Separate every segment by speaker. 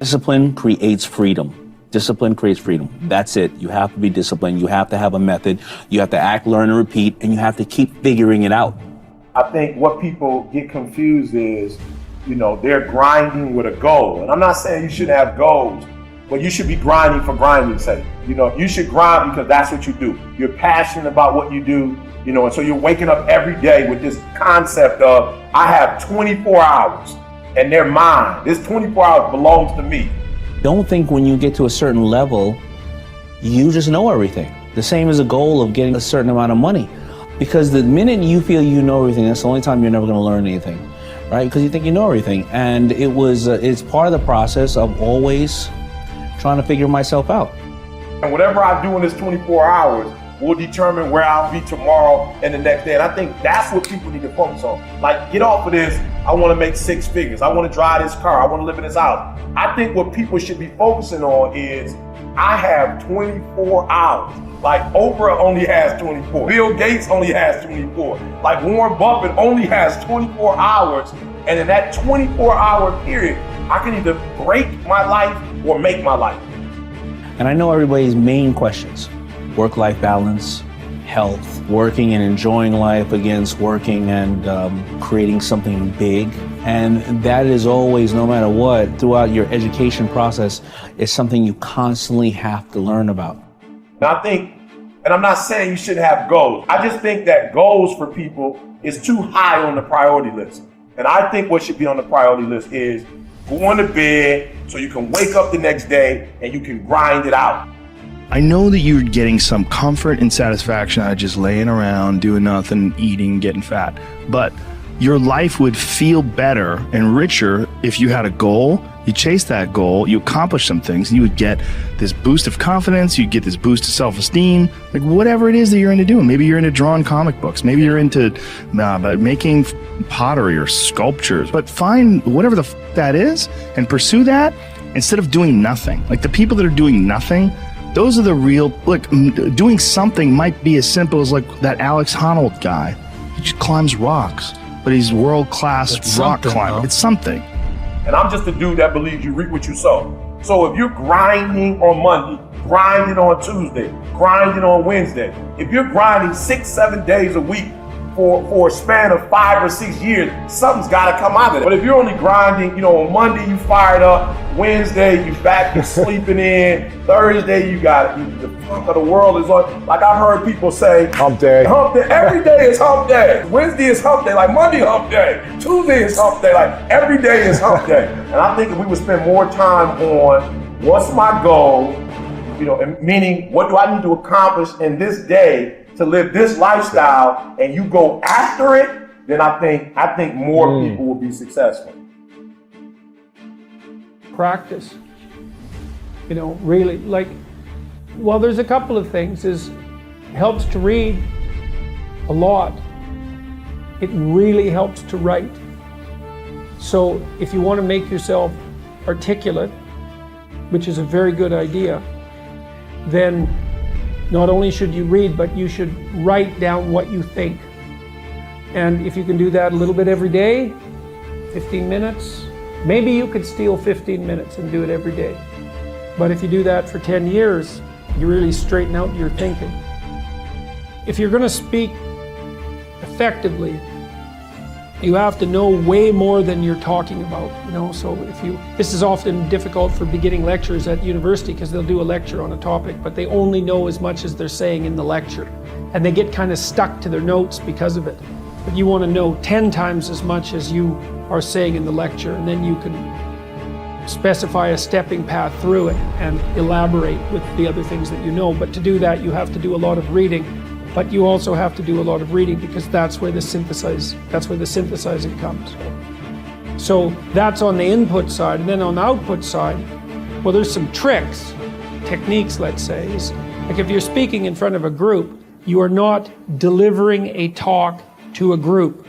Speaker 1: Discipline creates freedom. Discipline creates freedom. That's it. You have to be disciplined. You have to have a method. You have to act, learn, and repeat, and you have to keep figuring it out.
Speaker 2: I think what people get confused is, they're grinding with a goal. And I'm not saying you shouldn't have goals, but you should be grinding for grinding's sake. You should grind because that's what you do. You're passionate about what you do, and so you're waking up every day with this concept of, I have 24 hours and they're mine. This 24 hours belongs to me.
Speaker 1: Don't think when you get to a certain level, you just know everything. The same as a goal of getting a certain amount of money. Because the minute you feel you know everything, that's the only time you're never going to learn anything, right? Because you think you know everything. And it's part of the process of always trying to figure myself out.
Speaker 2: And whatever I do in this 24 hours will determine where I'll be tomorrow and the next day. And I think that's what people need to focus on. Like, get off of this, I want to make 6 figures. I want to drive this car. I want to live in this house. I think what people should be focusing on is, I have 24 hours. Like, Oprah only has 24. Bill Gates only has 24. Like, Warren Buffett only has 24 hours. And in that 24-hour period, I can either break my life or make my life.
Speaker 1: And I know everybody's main questions: work-life balance, health, working and enjoying life against working and creating something big. And that is always, no matter what, throughout your education process, is something you constantly have to learn about.
Speaker 2: And I think, and I'm not saying you shouldn't have goals. I just think that goals for people is too high on the priority list. And I think what should be on the priority list is going to bed so you can wake up the next day and you can grind it out.
Speaker 3: I know that you're getting some comfort and satisfaction out of just laying around, doing nothing, eating, getting fat. But your life would feel better and richer if you had a goal, you chase that goal, you accomplish some things, and you would get this boost of confidence, you'd get this boost of self-esteem, like whatever it is that you're into doing. Maybe you're into drawing comic books, maybe you're into making pottery or sculptures, but find whatever the that is and pursue that instead of doing nothing. Like, the people that are doing nothing, those are the real, doing something might be as simple as like that Alex Honnold guy. He just climbs rocks, but he's world-class rock climber. It's something.
Speaker 2: And I'm just a dude that believes you reap what you sow. So if you're grinding on Monday, grinding on Tuesday, grinding on Wednesday, if you're grinding 6-7 days a week for a span of 5 or 6 years, something's got to come out of it. But if you're only grinding, on Monday you fired up, Wednesday you back to sleeping in, Thursday you got the funk of the world is on. Like, I've heard people say,
Speaker 4: hump day.
Speaker 2: Hump day. Every day is hump day. Wednesday is hump day. Like, Monday hump day. Tuesday is hump day. Like, every day is hump day. And I think if we would spend more time on what's my goal, and meaning what do I need to accomplish in this day to live this lifestyle, and you go after it, then I think more people will be successful.
Speaker 5: Practice. Really, there's a couple of things. Helps to read a lot. It really helps to write. So if you want to make yourself articulate, which is a very good idea, then not only should you read, but you should write down what you think. And if you can do that a little bit every day, 15 minutes, maybe you could steal 15 minutes and do it every day. But if you do that for 10 years, you really straighten out your thinking. If you're going to speak effectively, you have to know way more than you're talking about, so this is often difficult for beginning lecturers at university, because they'll do a lecture on a topic, but they only know as much as they're saying in the lecture. And they get kind of stuck to their notes because of it. But you want to know 10 times as much as you are saying in the lecture, and then you can specify a stepping path through it and elaborate with the other things that you know. But to do that, you have to do a lot of reading. But you also have to do a lot of reading, because that's where the synthesizing comes. So that's on the input side. And then on the output side, well, there's some techniques, let's say. Like, if you're speaking in front of a group, you are not delivering a talk to a group.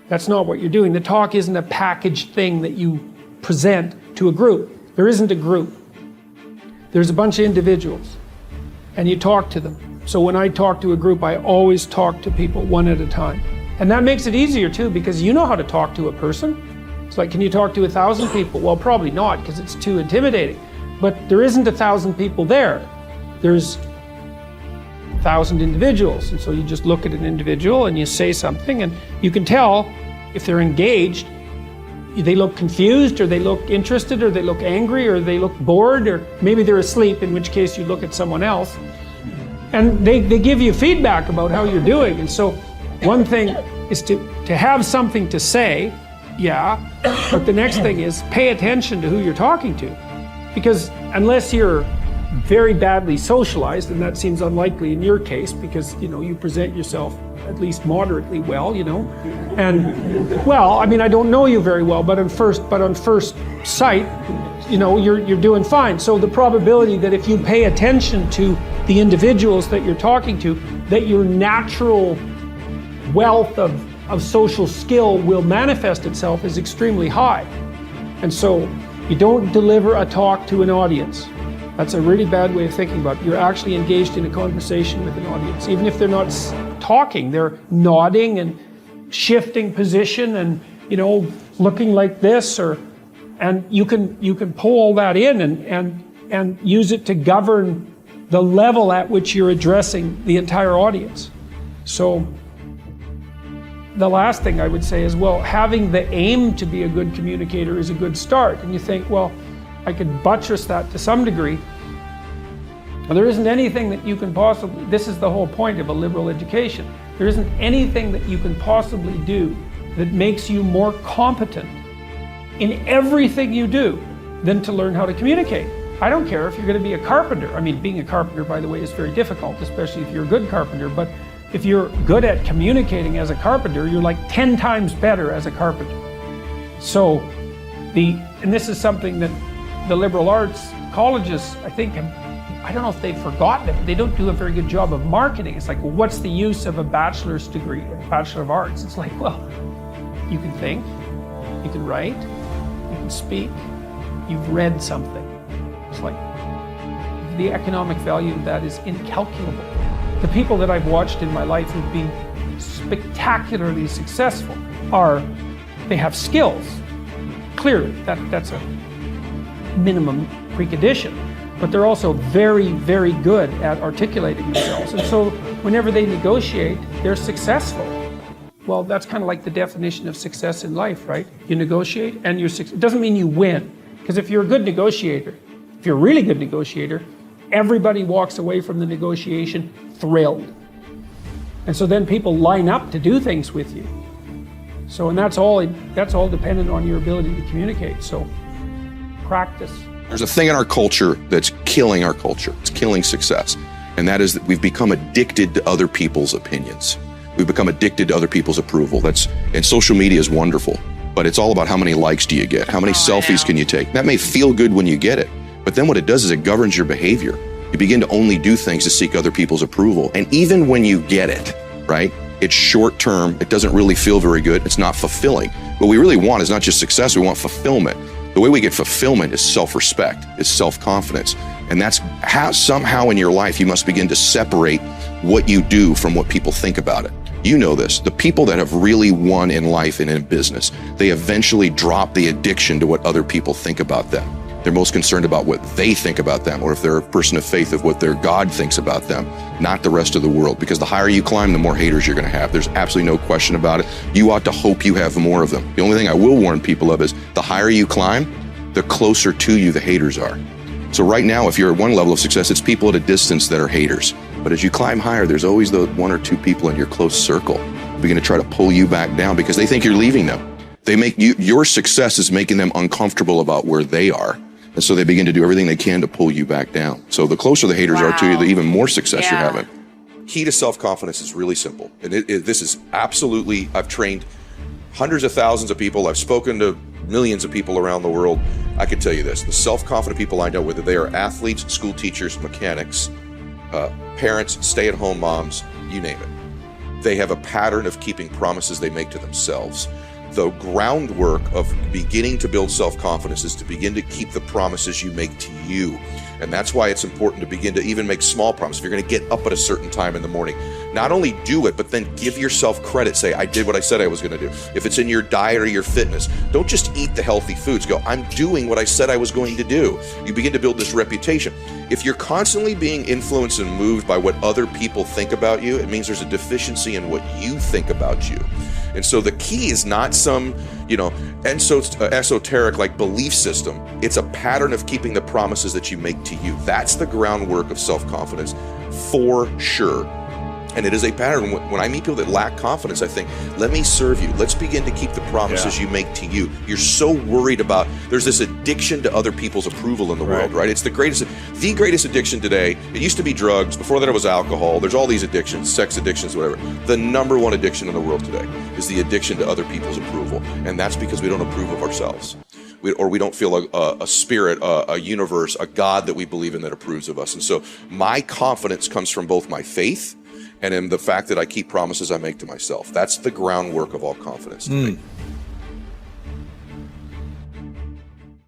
Speaker 5: That's not what you're doing. The talk isn't a packaged thing that you present to a group. There isn't a group. There's a bunch of individuals, and you talk to them. So when I talk to a group, I always talk to people one at a time. And that makes it easier too, because you know how to talk to a person. It's like, can you talk to 1,000 people? Well, probably not, because it's too intimidating. But there isn't 1,000 people there. There's 1,000 individuals. And so you just look at an individual and you say something, and you can tell if they're engaged. They look confused, or they look interested, or they look angry, or they look bored, or maybe they're asleep, in which case you look at someone else. And they give you feedback about how you're doing. And so one thing is to have something to say, yeah, but the next thing is pay attention to who you're talking to. Because unless you're very badly socialized, and that seems unlikely in your case, because you present yourself at least moderately well, and well, I mean, I don't know you very well, but on first sight, you're doing fine. So the probability that if you pay attention to the individuals that you're talking to, that your natural wealth of social skill will manifest itself is extremely high. And so you don't deliver a talk to an audience. That's a really bad way of thinking about it. You're actually engaged in a conversation with an audience. Even if they're not talking, they're nodding and shifting position and looking like this, and you can pull all that in and use it to govern the level at which you're addressing the entire audience. So the last thing I would say is, well, having the aim to be a good communicator is a good start. And you think, well, I could buttress that to some degree. Well, there isn't anything that you can possibly, this is the whole point of a liberal education, there isn't anything that you can possibly do that makes you more competent in everything you do than to learn how to communicate. I don't care if you're going to be a carpenter. I mean, being a carpenter, by the way, is very difficult, especially if you're a good carpenter. But if you're good at communicating as a carpenter, you're like 10 times better as a carpenter. So, and this is something that the liberal arts colleges, I think, I don't know if they've forgotten it, but they don't do a very good job of marketing. It's like, well, what's the use of a bachelor's degree, a Bachelor of Arts? It's like, well, you can think, you can write, you can speak, you've read something. It's like, the economic value of that is incalculable. The people that I've watched in my life who've been spectacularly successful they have skills. Clearly, that's a minimum precondition, but they're also very, very good at articulating themselves. And so whenever they negotiate, they're successful. Well, that's kind of like the definition of success in life, right? You negotiate and it doesn't mean you win. Because if you're a good negotiator, if you're a really good negotiator, everybody walks away from the negotiation thrilled. And so then people line up to do things with you. So, and that's all dependent on your ability to communicate. So practice.
Speaker 4: There's a thing in our culture that's killing our culture. It's killing success. And that is that we've become addicted to other people's opinions. We've become addicted to other people's approval. And social media is wonderful, but it's all about how many likes do you get? How many selfies can you take? That may feel good when you get it, but then what it does is it governs your behavior. You begin to only do things to seek other people's approval. And even when you get it, right? It's short term. It doesn't really feel very good. It's not fulfilling. What we really want is not just success, we want fulfillment. The way we get fulfillment is self-respect, is self-confidence. And that's how somehow in your life you must begin to separate what you do from what people think about it. You know this, the people that have really won in life and in business, they eventually drop the addiction to what other people think about them. They're most concerned about what they think about them, or if they're a person of faith, of what their God thinks about them, not the rest of the world. Because the higher you climb, the more haters you're going to have. There's absolutely no question about it. You ought to hope you have more of them. The only thing I will warn people of is the higher you climb, the closer to you the haters are. So right now, if you're at one level of success, it's people at a distance that are haters. But as you climb higher, there's always the one or two people in your close circle who are going to try to pull you back down because they think you're leaving them. They make your success is making them uncomfortable about where they are. And so they begin to do everything they can to pull you back down. So the closer the haters are to you, the even more success you're having. Key to self-confidence is really simple. And this is absolutely, I've trained hundreds of thousands of people. I've spoken to millions of people around the world. I can tell you this, the self-confident people I know, whether they are athletes, school teachers, mechanics, parents, stay-at-home moms, you name it. They have a pattern of keeping promises they make to themselves. the groundwork of beginning to build self-confidence is to begin to keep the promises you make to you. And that's why it's important to begin to even make small promises. If you're going to get up at a certain time in the morning, not only do it, but then give yourself credit. Say, I did what I said I was going to do. If it's in your diet or your fitness, don't just eat the healthy foods. Go, I'm doing what I said I was going to do. You begin to build this reputation. If you're constantly being influenced and moved by what other people think about you, it means there's a deficiency in what you think about you. And so the key is not some, esoteric like belief system. It's a pattern of keeping the promises that you make to you. That's the groundwork of self-confidence for sure. And it is a pattern. When I meet people that lack confidence, I think, let me serve you. Let's begin to keep the promises you make to you. You're so worried about, there's this addiction to other people's approval in the world, right? It's the greatest addiction today. It used to be drugs. Before that, it was alcohol. There's all these addictions, sex addictions, whatever. The number one addiction in the world today is the addiction to other people's approval. And that's because we don't approve of ourselves. We don't feel a spirit, a universe, a God that we believe in that approves of us. And so my confidence comes from both my faith and in the fact that I keep promises I make to myself. That's the groundwork of all confidence to me.